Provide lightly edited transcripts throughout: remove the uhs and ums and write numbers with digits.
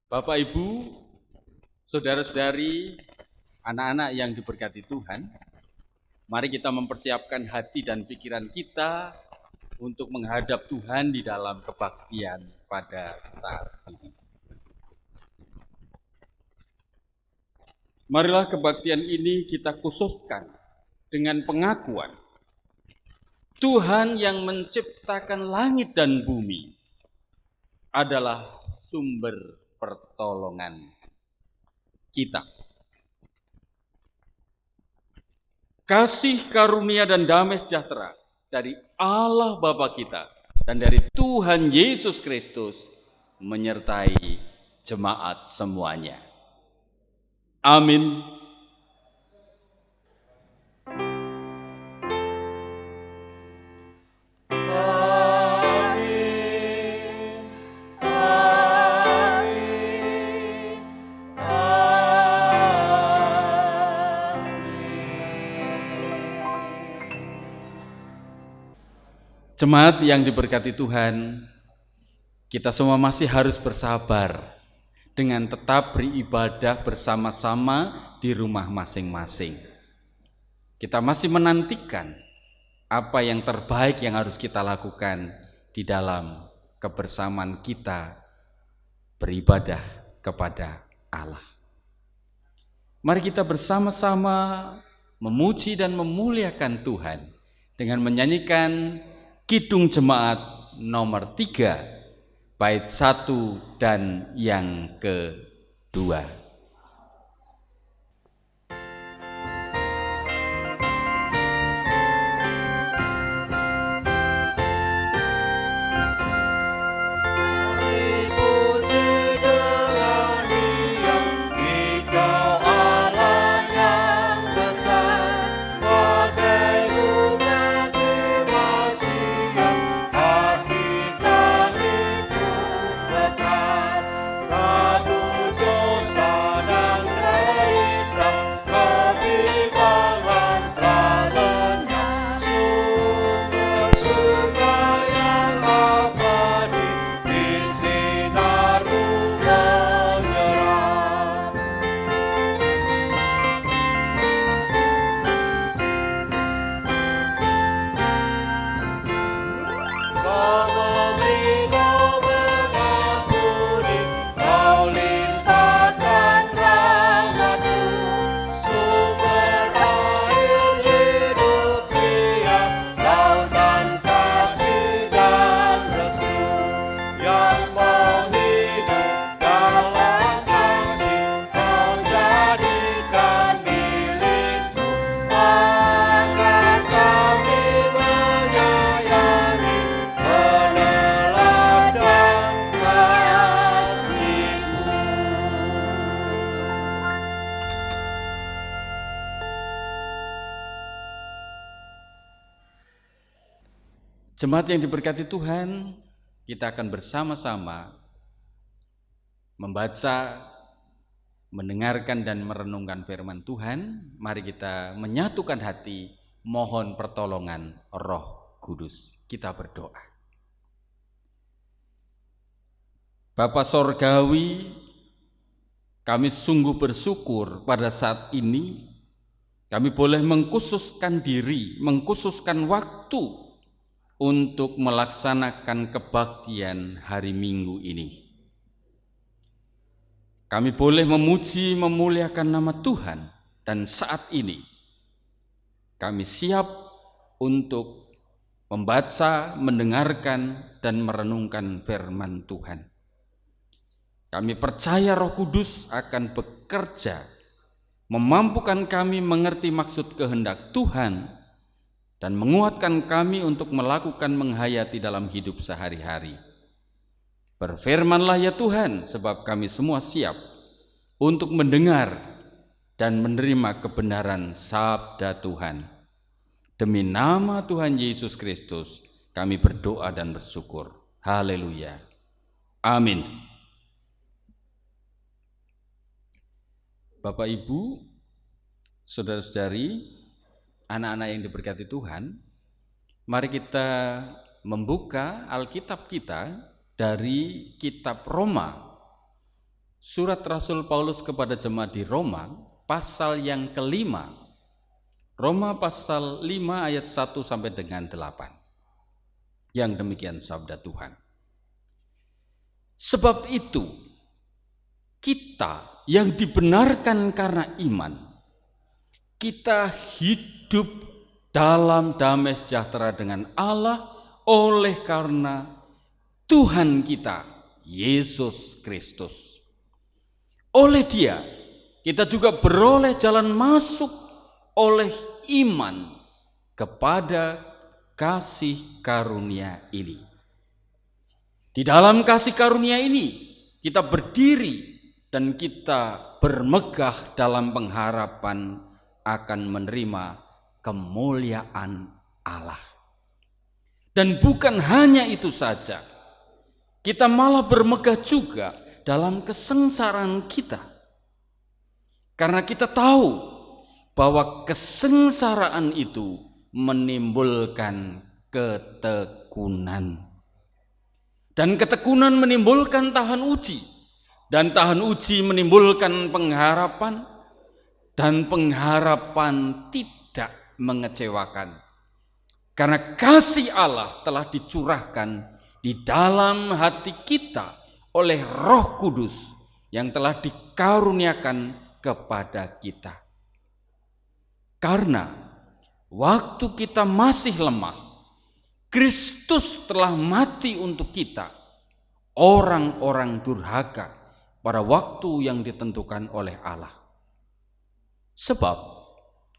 Bapak, Ibu, saudara-saudari, anak-anak yang diberkati Tuhan, mari kita mempersiapkan hati dan pikiran kita untuk menghadap Tuhan di dalam kebaktian pada saat ini. Marilah kebaktian ini kita khususkan dengan pengakuan Tuhan yang menciptakan langit dan bumi adalah sumber pertolongan kita. Kasih karunia dan damai sejahtera dari Allah Bapa kita dan dari Tuhan Yesus Kristus menyertai jemaat semuanya. Amin. Jemaat yang diberkati Tuhan, kita semua masih harus bersabar dengan tetap beribadah bersama-sama di rumah masing-masing. Kita masih menantikan apa yang terbaik yang harus kita lakukan di dalam kebersamaan kita beribadah kepada Allah. Mari kita bersama-sama memuji dan memuliakan Tuhan dengan menyanyikan Kidung Jemaat nomor 3, bait 1 dan yang kedua. Jemaat yang diberkati Tuhan, kita akan bersama-sama membaca, mendengarkan dan merenungkan firman Tuhan. Mari kita menyatukan hati, mohon pertolongan Roh Kudus. Kita berdoa. Bapa Sorgawi, kami sungguh bersyukur pada saat ini kami boleh mengkhususkan diri, mengkhususkan waktu untuk melaksanakan kebaktian hari Minggu ini. Kami boleh memuji, memuliakan nama Tuhan, dan saat ini kami siap untuk membaca, mendengarkan, dan merenungkan firman Tuhan. Kami percaya Roh Kudus akan bekerja, memampukan kami mengerti maksud kehendak Tuhan, dan menguatkan kami untuk melakukan menghayati dalam hidup sehari-hari. Berfirmanlah ya Tuhan, sebab kami semua siap untuk mendengar dan menerima kebenaran sabda Tuhan. Demi nama Tuhan Yesus Kristus, kami berdoa dan bersyukur. Haleluya. Amin. Bapak, Ibu, saudara-saudari, anak-anak yang diberkati Tuhan, mari kita membuka Alkitab kita dari kitab Roma Surat Rasul Paulus kepada jemaat di Roma, pasal yang kelima. Roma pasal 5 ayat 1 sampai dengan 8. Yang demikian sabda Tuhan. Sebab itu, kita yang dibenarkan karena iman, kita hidup dalam damai sejahtera dengan Allah oleh karena Tuhan kita, Yesus Kristus. Oleh Dia, kita juga beroleh jalan masuk oleh iman kepada kasih karunia ini. Di dalam kasih karunia ini, kita berdiri dan kita bermegah dalam pengharapan akan menerima kemuliaan Allah. Dan bukan hanya itu saja, kita malah bermegah juga dalam kesengsaraan kita. Karena kita tahu bahwa kesengsaraan itu menimbulkan ketekunan. Dan ketekunan menimbulkan tahan uji. Dan tahan uji menimbulkan pengharapan. Dan pengharapan tidak mengecewakan. Karena kasih Allah telah dicurahkan di dalam hati kita oleh Roh Kudus yang telah dikaruniakan kepada kita. Karena waktu kita masih lemah, Kristus telah mati untuk kita, orang-orang durhaka, pada waktu yang ditentukan oleh Allah. Sebab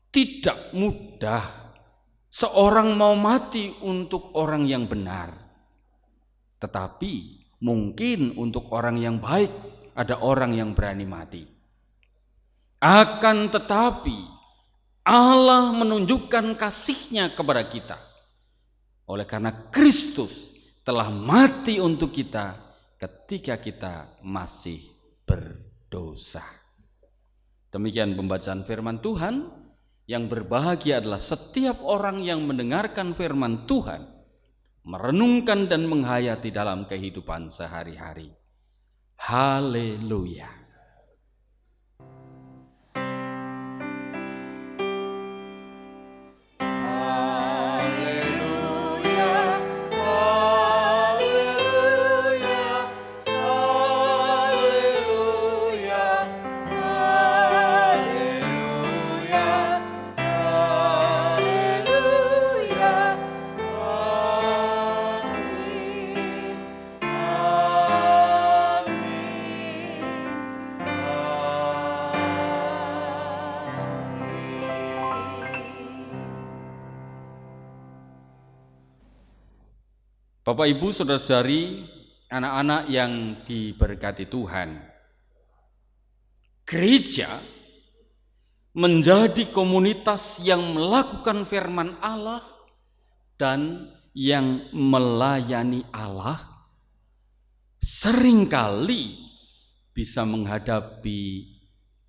tidak mudah seorang mau mati untuk orang yang benar. Tetapi mungkin untuk orang yang baik ada orang yang berani mati. Akan tetapi Allah menunjukkan kasih-Nya kepada kita. Oleh karena Kristus telah mati untuk kita ketika kita masih berdosa. Demikian pembacaan firman Tuhan. Yang berbahagia adalah setiap orang yang mendengarkan firman Tuhan, merenungkan dan menghayati dalam kehidupan sehari-hari. Haleluya. Bapak, Ibu, Saudara-saudari, anak-anak yang diberkati Tuhan, gereja menjadi komunitas yang melakukan firman Allah dan yang melayani Allah seringkali bisa menghadapi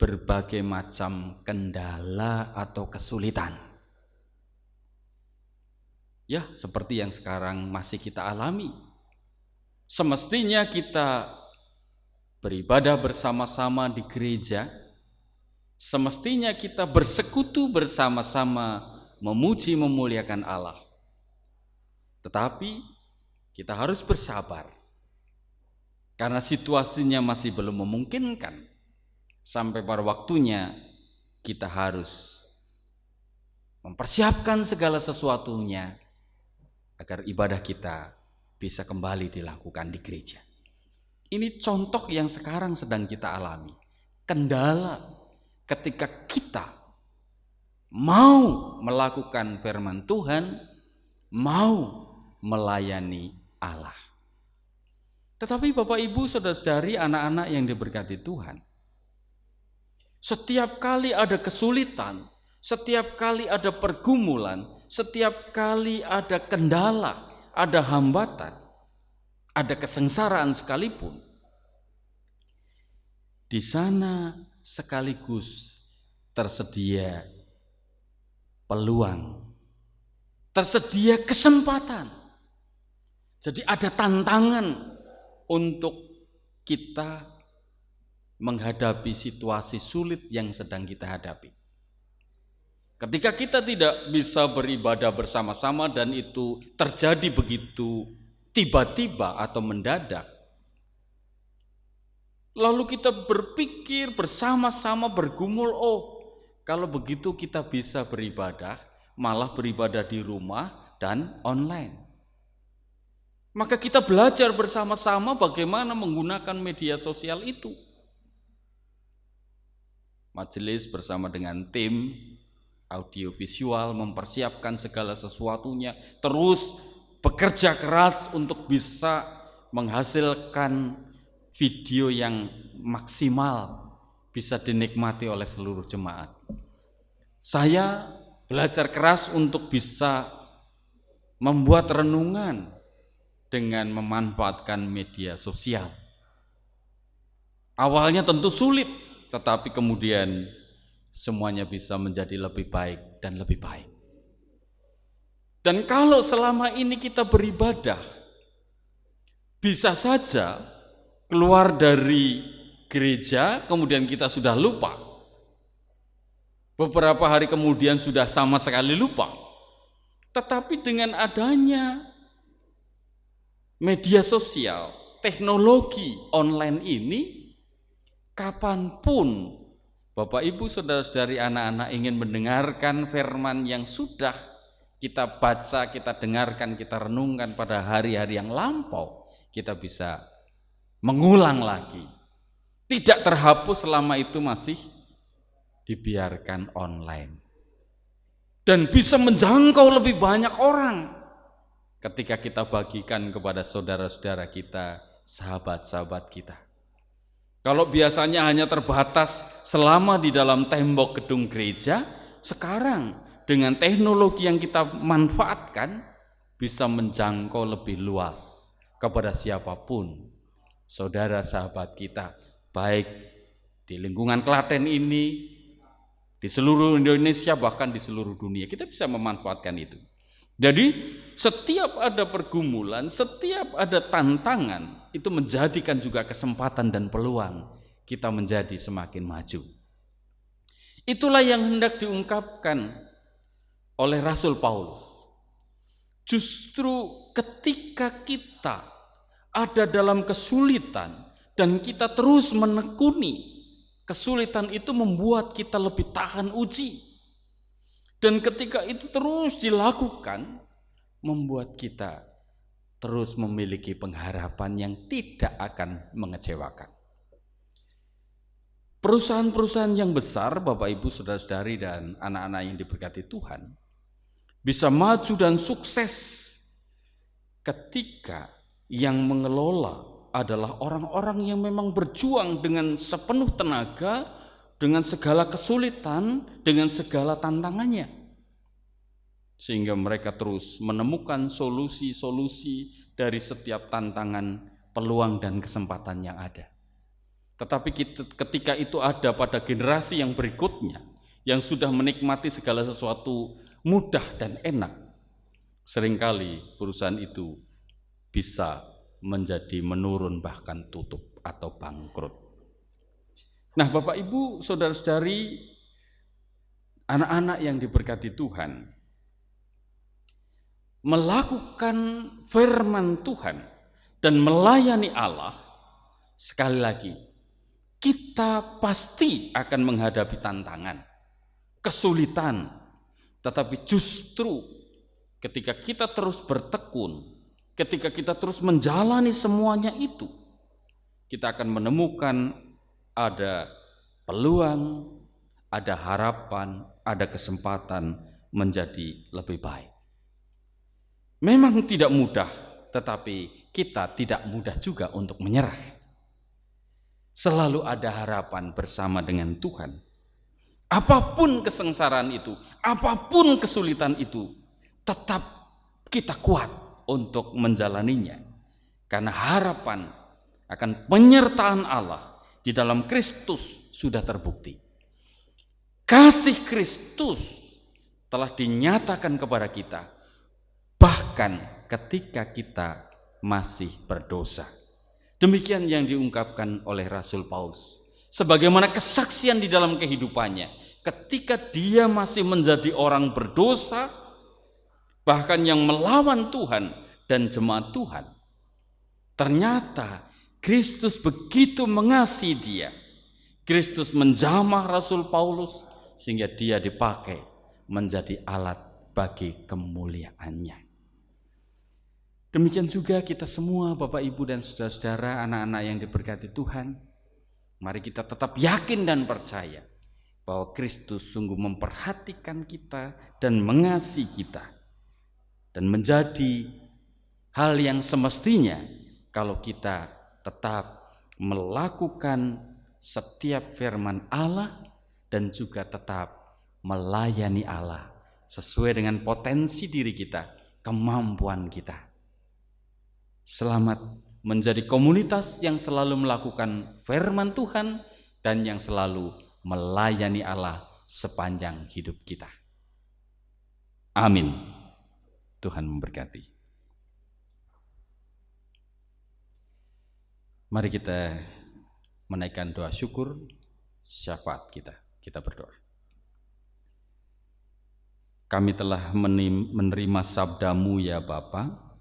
berbagai macam kendala atau kesulitan. Ya, seperti yang sekarang masih kita alami. Semestinya kita beribadah bersama-sama di gereja. Semestinya kita bersekutu bersama-sama memuji memuliakan Allah. Tetapi kita harus bersabar. Karena situasinya masih belum memungkinkan. Sampai pada waktunya kita harus mempersiapkan segala sesuatunya agar ibadah kita bisa kembali dilakukan di gereja. Ini contoh yang sekarang sedang kita alami. Kendala ketika kita mau melakukan firman Tuhan, mau melayani Allah. Tetapi Bapak, Ibu, Saudara-saudari, anak-anak yang diberkati Tuhan, setiap kali ada kesulitan, setiap kali ada pergumulan, setiap kali ada kendala, ada hambatan, ada kesengsaraan sekalipun, di sana sekaligus tersedia peluang, tersedia kesempatan. Jadi ada tantangan untuk kita menghadapi situasi sulit yang sedang kita hadapi. Ketika kita tidak bisa beribadah bersama-sama dan itu terjadi begitu tiba-tiba atau mendadak, lalu kita berpikir bersama-sama bergumul, kalau begitu kita bisa beribadah, malah beribadah di rumah dan online. Maka kita belajar bersama-sama bagaimana menggunakan media sosial itu. Majelis bersama dengan tim audiovisual mempersiapkan segala sesuatunya, terus bekerja keras untuk bisa menghasilkan video yang maksimal bisa dinikmati oleh seluruh jemaat. Saya belajar keras untuk bisa membuat renungan dengan memanfaatkan media sosial. Awalnya tentu sulit, tetapi kemudian semuanya bisa menjadi lebih baik dan lebih baik. Dan kalau selama ini kita beribadah, bisa saja keluar dari gereja, kemudian kita sudah lupa. Beberapa hari kemudian sudah sama sekali lupa. Tetapi dengan adanya media sosial, teknologi online ini, kapanpun Bapak, Ibu, saudara-saudari, anak-anak ingin mendengarkan firman yang sudah kita baca, kita dengarkan, kita renungkan pada hari-hari yang lampau, kita bisa mengulang lagi. Tidak terhapus selama itu masih dibiarkan online. Dan bisa menjangkau lebih banyak orang ketika kita bagikan kepada saudara-saudara kita, sahabat-sahabat kita. Kalau biasanya hanya terbatas selama di dalam tembok gedung gereja, sekarang dengan teknologi yang kita manfaatkan bisa menjangkau lebih luas kepada siapapun, saudara sahabat kita, baik di lingkungan Klaten ini, di seluruh Indonesia, bahkan di seluruh dunia. Kita bisa memanfaatkan itu. Jadi setiap ada pergumulan, setiap ada tantangan, itu menjadikan juga kesempatan dan peluang kita menjadi semakin maju. Itulah yang hendak diungkapkan oleh Rasul Paulus. Justru ketika kita ada dalam kesulitan dan kita terus menekuni, kesulitan itu membuat kita lebih tahan uji. Dan ketika itu terus dilakukan, membuat kita terus memiliki pengharapan yang tidak akan mengecewakan. Perusahaan-perusahaan yang besar, Bapak, Ibu, saudara-saudari, dan anak-anak yang diberkati Tuhan, bisa maju dan sukses ketika yang mengelola adalah orang-orang yang memang berjuang dengan sepenuh tenaga, dengan segala kesulitan, dengan segala tantangannya. Sehingga mereka terus menemukan solusi-solusi dari setiap tantangan, peluang, dan kesempatan yang ada. Tetapi ketika itu ada pada generasi yang berikutnya, yang sudah menikmati segala sesuatu mudah dan enak, seringkali perusahaan itu bisa menjadi menurun, bahkan tutup atau bangkrut. Nah, Bapak, Ibu, saudara-saudari, anak-anak yang diberkati Tuhan, melakukan firman Tuhan dan melayani Allah, sekali lagi, kita pasti akan menghadapi tantangan, kesulitan, tetapi justru ketika kita terus bertekun, ketika kita terus menjalani semuanya itu, kita akan menemukan ada peluang, ada harapan, ada kesempatan menjadi lebih baik. Memang tidak mudah, tetapi kita tidak mudah juga untuk menyerah. Selalu ada harapan bersama dengan Tuhan. Apapun kesengsaraan itu, apapun kesulitan itu, tetap kita kuat untuk menjalaninya. Karena harapan akan penyertaan Allah di dalam Kristus sudah terbukti. Kasih Kristus telah dinyatakan kepada kita, bahkan ketika kita masih berdosa. Demikian yang diungkapkan oleh Rasul Paulus. sebagaimana kesaksian di dalam kehidupannya ketika dia masih menjadi orang berdosa, bahkan yang melawan Tuhan dan jemaat Tuhan. Ternyata Kristus begitu mengasihi dia. Kristus menjamah Rasul Paulus sehingga dia dipakai menjadi alat bagi kemuliaannya. Demikian juga kita semua, Bapak, Ibu, dan saudara-saudara, anak-anak yang diberkati Tuhan. Mari kita tetap yakin dan percaya bahwa Kristus sungguh memperhatikan kita dan mengasihi kita. Dan menjadi hal yang semestinya kalau kita tetap melakukan setiap firman Allah dan juga tetap melayani Allah sesuai dengan potensi diri kita, kemampuan kita. Selamat menjadi komunitas yang selalu melakukan firman Tuhan dan yang selalu melayani Allah sepanjang hidup kita. Amin. Tuhan memberkati. Mari kita menaikkan doa syukur syafaat kita. Kita berdoa. Kami telah menerima sabda-Mu ya Bapa.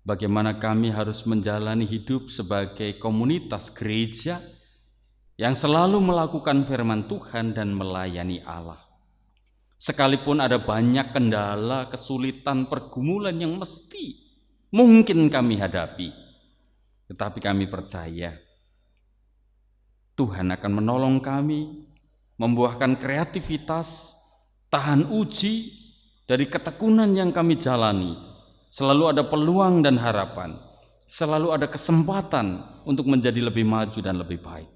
Bagaimana kami harus menjalani hidup sebagai komunitas gereja yang selalu melakukan firman Tuhan dan melayani Allah. Sekalipun ada banyak kendala, kesulitan, pergumulan yang mungkin kami hadapi, tetapi kami percaya Tuhan akan menolong kami, membuahkan kreativitas, tahan uji dari ketekunan yang kami jalani. Selalu ada peluang dan harapan, selalu ada kesempatan untuk menjadi lebih maju dan lebih baik.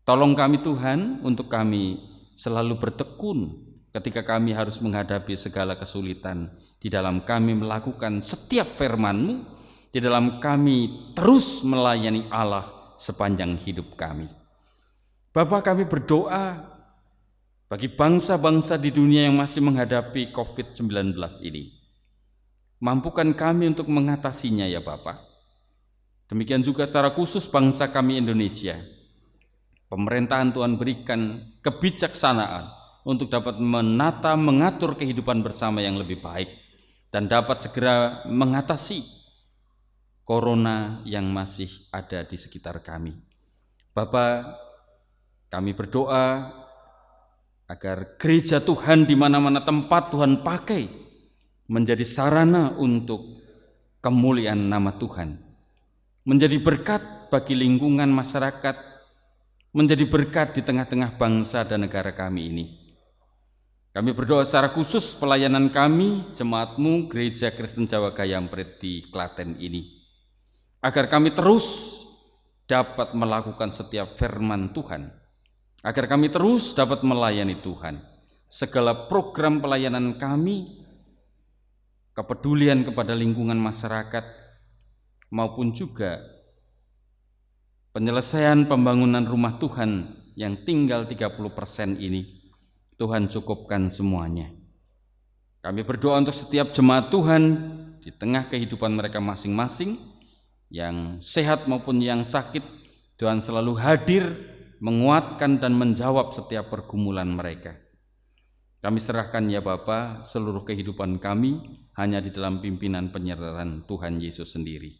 Tolong kami Tuhan untuk kami selalu bertekun ketika kami harus menghadapi segala kesulitan di dalam kami melakukan setiap firman-Mu, di dalam kami terus melayani Allah sepanjang hidup kami. Bapa, kami berdoa bagi bangsa-bangsa di dunia yang masih menghadapi COVID-19 ini. Mampukan kami untuk mengatasinya ya Bapa. Demikian juga secara khusus bangsa kami Indonesia. Pemerintahan Tuhan berikan kebijaksanaan untuk dapat menata, mengatur kehidupan bersama yang lebih baik dan dapat segera mengatasi corona yang masih ada di sekitar kami. Bapa, kami berdoa agar gereja Tuhan di mana-mana tempat Tuhan pakai menjadi sarana untuk kemuliaan nama Tuhan, menjadi berkat bagi lingkungan masyarakat, menjadi berkat di tengah-tengah bangsa dan negara kami ini. Kami berdoa secara khusus pelayanan kami, jemaat-Mu, Gereja Kristen Jawa Gayamprit di Klaten ini, agar kami terus dapat melakukan setiap firman Tuhan, agar kami terus dapat melayani Tuhan. Segala program pelayanan kami, kepedulian kepada lingkungan masyarakat, maupun juga penyelesaian pembangunan rumah Tuhan yang tinggal 30% ini, Tuhan cukupkan semuanya. Kami berdoa untuk setiap jemaat Tuhan di tengah kehidupan mereka masing-masing, yang sehat maupun yang sakit, Tuhan selalu hadir, menguatkan dan menjawab setiap pergumulan mereka. Kami serahkan ya Bapa seluruh kehidupan kami hanya di dalam pimpinan penyertaan Tuhan Yesus sendiri.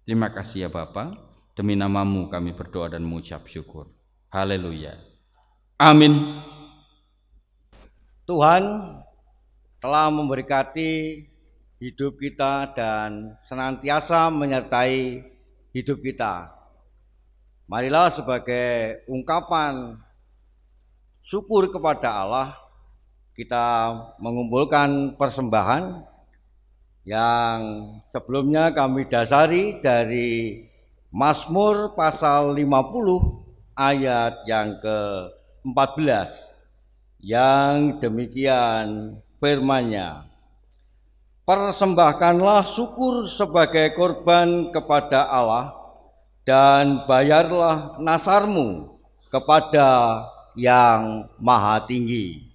Terima kasih ya Bapa, demi nama-Mu kami berdoa dan mengucap syukur. Haleluya. Amin. Tuhan telah memberkati hidup kita dan senantiasa menyertai hidup kita. Marilah sebagai ungkapan syukur kepada Allah, kita mengumpulkan persembahan yang sebelumnya kami dasari dari Mazmur pasal 50 ayat yang ke-14, yang demikian firman-Nya. Persembahkanlah syukur sebagai korban kepada Allah dan bayarlah nasarmu kepada yang maha tinggi.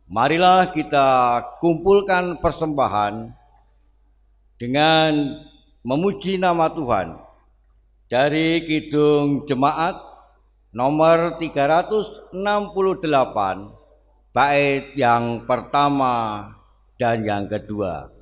Marilah kita kumpulkan persembahan dengan memuji nama Tuhan dari Kidung Jemaat nomor 368, bait yang pertama dan yang kedua.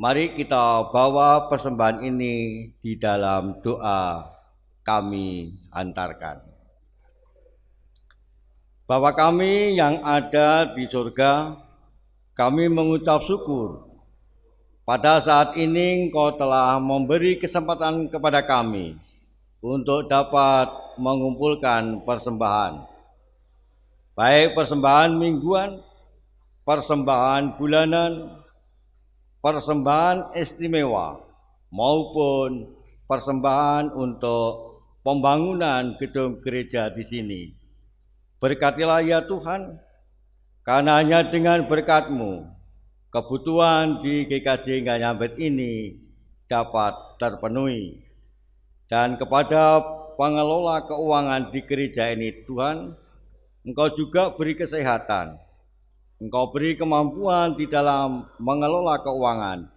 Mari kita bawa persembahan ini di dalam doa kami antarkan. Bapa kami yang ada di surga, kami mengucap syukur pada saat ini Engkau telah memberi kesempatan kepada kami untuk dapat mengumpulkan persembahan, baik persembahan mingguan, persembahan bulanan, persembahan istimewa maupun persembahan untuk pembangunan gedung gereja di sini. Berkatilah ya Tuhan, karena hanya dengan berkat-Mu kebutuhan di GKJ Nganyambet ini dapat terpenuhi. Dan kepada pengelola keuangan di gereja ini Tuhan, Engkau juga beri kesehatan, Engkau beri kemampuan di dalam mengelola keuangan,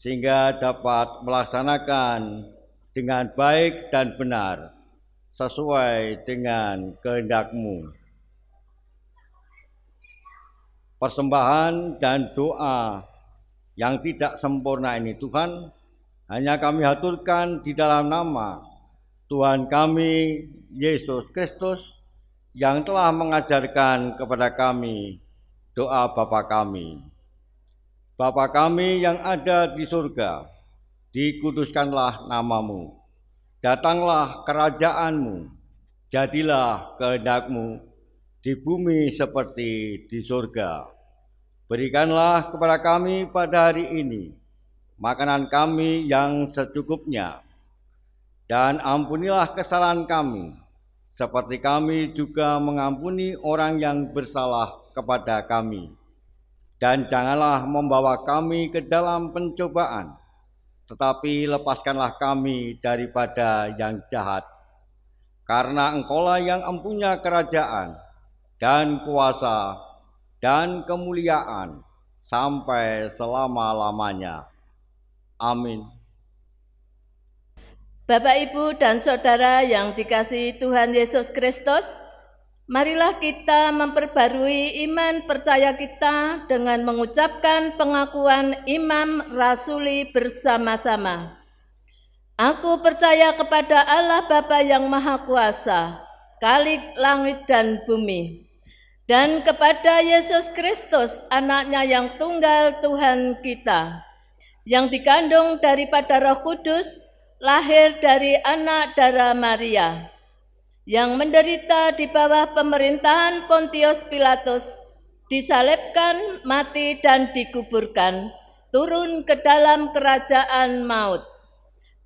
sehingga dapat melaksanakan dengan baik dan benar, sesuai dengan kehendak-Mu. Persembahan dan doa yang tidak sempurna ini Tuhan, hanya kami haturkan di dalam nama Tuhan kami, Yesus Kristus, yang telah mengajarkan kepada kami doa Bapa kami. Bapa kami yang ada di surga, dikuduskanlah nama-Mu. Datanglah kerajaan-Mu, jadilah kehendak-Mu di bumi seperti di surga. Berikanlah kepada kami pada hari ini makanan kami yang secukupnya, dan ampunilah kesalahan kami, seperti kami juga mengampuni orang yang bersalah kepada kami. dan janganlah membawa kami ke dalam pencobaan, tetapi lepaskanlah kami daripada yang jahat. Karena Engkaulah yang empunya kerajaan dan kuasa dan kemuliaan sampai selama-lamanya. Amin. Bapak, Ibu, dan Saudara yang dikasihi Tuhan Yesus Kristus, marilah kita memperbarui iman percaya kita dengan mengucapkan pengakuan imam rasuli bersama-sama. Aku percaya kepada Allah Bapa yang Maha Kuasa, Khalik langit dan bumi, dan kepada Yesus Kristus, anaknya yang tunggal Tuhan kita, yang dikandung daripada Roh Kudus, lahir dari anak darah Maria, yang menderita di bawah pemerintahan Pontius Pilatus, disalibkan, mati dan dikuburkan, turun ke dalam kerajaan maut.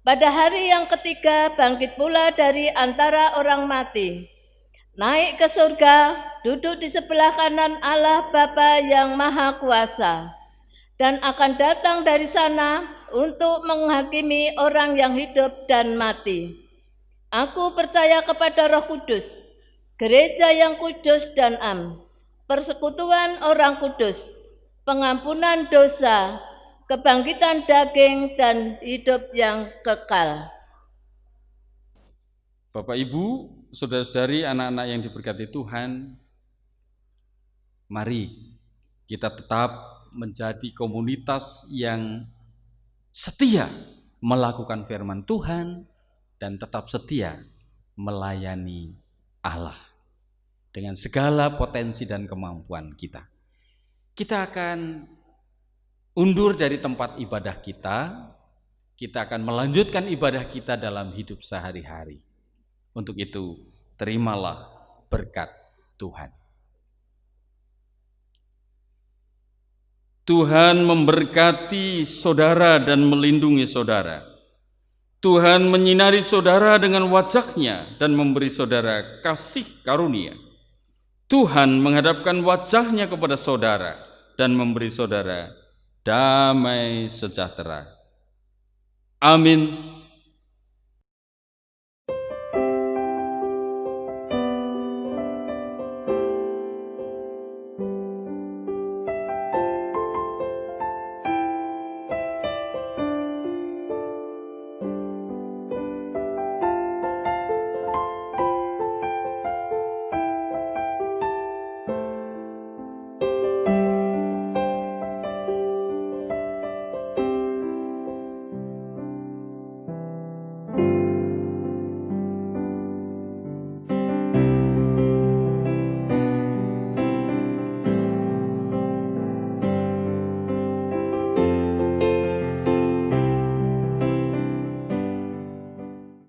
Pada hari yang ketiga bangkit pula dari antara orang mati, naik ke surga, duduk di sebelah kanan Allah Bapa yang Maha Kuasa, dan akan datang dari sana untuk menghakimi orang yang hidup dan mati. Aku percaya kepada Roh Kudus, gereja yang kudus dan am, persekutuan orang kudus, pengampunan dosa, kebangkitan daging, dan hidup yang kekal. Bapak, Ibu, saudara-saudari, anak-anak yang diberkati Tuhan, mari kita tetap menjadi komunitas yang setia melakukan firman Tuhan dan tetap setia melayani Allah dengan segala potensi dan kemampuan kita. Kita akan undur dari tempat ibadah kita akan melanjutkan ibadah kita dalam hidup sehari-hari. Untuk itu, terimalah berkat Tuhan. Tuhan memberkati saudara dan melindungi saudara. Tuhan menyinari saudara dengan wajah-Nya dan memberi saudara kasih karunia. Tuhan menghadapkan wajah-Nya kepada saudara dan memberi saudara damai sejahtera. Amin.